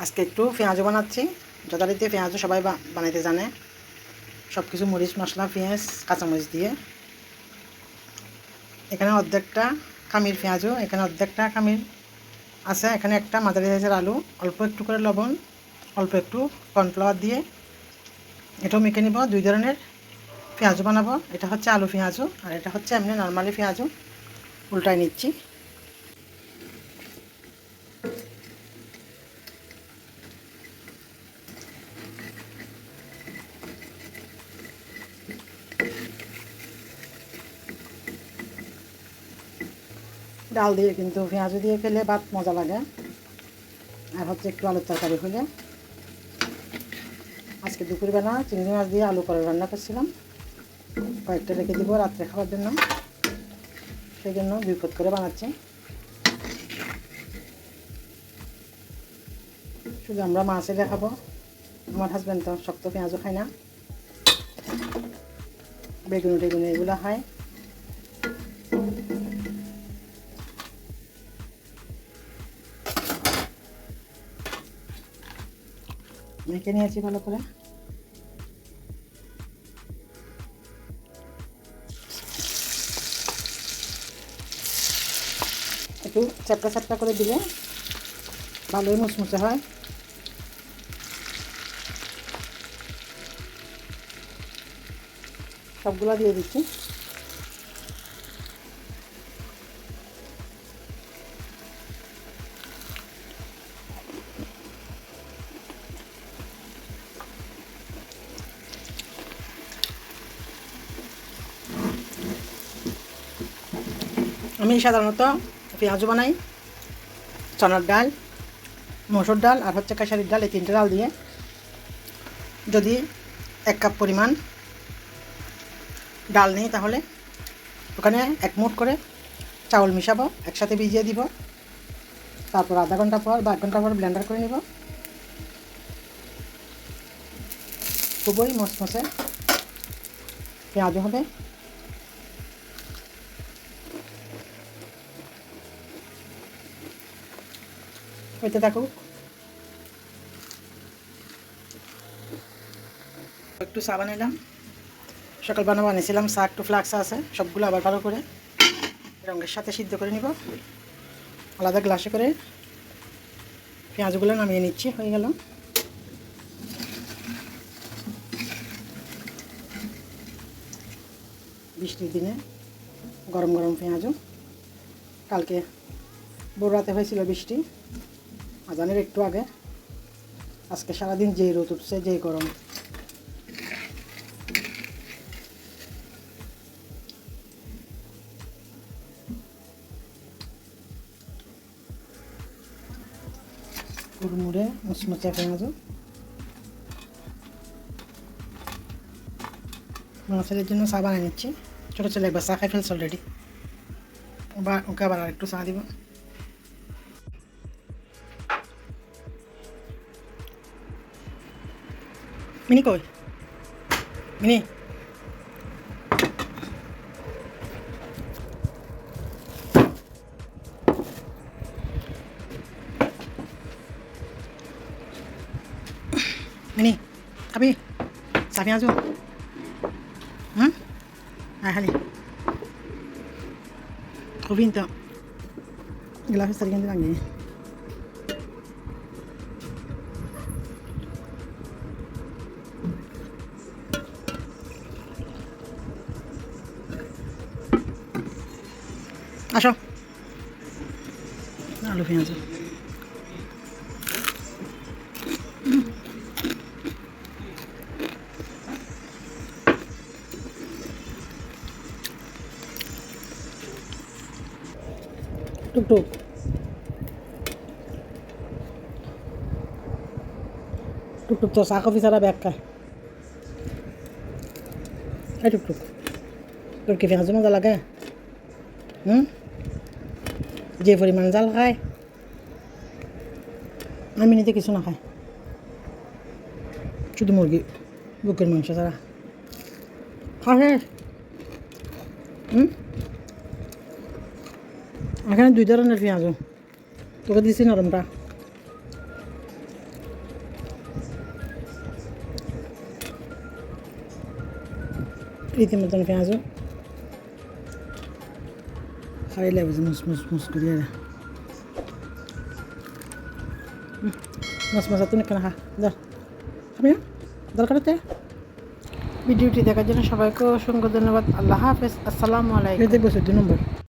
আজকে একটু পেঁয়াজও বানাচ্ছি। যথারীতি পেঁয়াজও সবাই বানাইতে জানে, সব কিছু মরিচ মশলা পেঁয়াজ কাঁচামরিচ দিয়ে। এখানে অর্ধেকটা কামির পেঁয়াজও, এখানে অর্ধেকটা কামির আছে, এখানে একটা মাঝারি সাইজের আলু, অল্প একটু করে লবণ, অল্প একটু কর্নফ্লাওয়ার দিয়ে এটাও মেখে নিব। দুই ধরনের পেঁয়াজও বানাবো, এটা হচ্ছে আলু পেঁয়াজও আর এটা হচ্ছে এমনি নর্মালি পেঁয়াজও। উল্টায় নিচ্ছি। ডাল দিয়ে কিন্তু পেঁয়াজও দিয়ে খেলে ভাত মজা লাগে। আর হচ্ছে একটু আলুর তরকারি হলে। আজকে দুপুরবেলা চিংড়ি মাছ দিয়ে আলু করে রান্না করছিলাম, কয়েকটা রেখে দিব রাত্রে খাওয়ার জন্য, সেই জন্য 2 পদ করে বানাচ্ছি। শুধু আমরা মাছের খাবো, আমার হাজব্যান্ড তো শক্ত পেঁয়াজও খায় না, বেগুন টেগুন এগুলো খায়। মেখে নিয়েছি ভালো করে। একটু চ্যাপটা চ্যাপটা করে দিলে ভালোই মুচমুচে হয়। সবগুলো দিয়ে দিচ্ছি। আমি সাধারণত পেঁয়াজও বানাই চনার ডাল, মসুর ডাল আর হচ্ছে খেসারির ডাল, এই 3টে ডাল দিয়ে। যদি 1 কাপ পরিমাণ ডাল নিই তাহলে ওখানে 1 মুঠ করে চাউল মিশাবো, একসাথে ভিজিয়ে দিব। তারপর আধা ঘন্টা পর বা 1 ঘন্টা পর ব্লেন্ডার করে নেব। খুবই মচমচে পেঁয়াজও হবে। হইতে থাকুক। একটু চা বানাইলাম, সকালবেলা বানিয়েছিলাম চা, একটু ফ্লাক্স আছে, সবগুলো আবার ভালো করে রঙের সাথে সিদ্ধ করে নিব। আলাদা গ্লাসে করে পেঁয়াজগুলো নামিয়ে নিচ্ছি, হয়ে গেল। বৃষ্টির দিনে গরম গরম পেঁয়াজও। কালকে ভোর রাতে হয়েছিল বৃষ্টি, আজানের একটু আগে। আজকে সারাদিন যেই রোদ উঠছে, যেই গরম। মুড়মুড়ে মুচমুচে পেঁয়াজও। আমার ছেলের জন্য চা বানিয়ে নিচ্ছি। ছোটো ছেলে একবার চা খাই ফেলছে অলরেডি, ওকে আবার আর একটু চা দিব। মিনি কই? মিনি, মিনি খাবি চা পেঁয়াজও? আয় খালি খুবই তো গ্লাসের সারি কিনতে লাগে। আসো, আলু পেঁয়াজ টুকটুক। টুকটুক তো চা কফি ছাড়া ব্যাগ খায়। এই টুকটুক, তোর কি পেঁয়াজ মজা লাগে? যে পরিমাণ জাল খায়, আমি নিতে কিছু না খায়, শুধু মুরগি বুকের মাংস ছাড়া খায়। এখানে 2 ধরনের পেঁয়াজও, তোকে দিচ্ছি নরমটা। রীতিমতন পেঁয়াজও খাইলে বুঝি মুস করিয়া মশা তুমি কেন ধর খাবি না দরকার হতে। ভিডিওটি দেখার জন্য সবাইকে অসংখ্য ধন্যবাদ। আল্লাহ হাফেজ। আসসালামু আলাইকুম। দেখবো 14 নম্বর।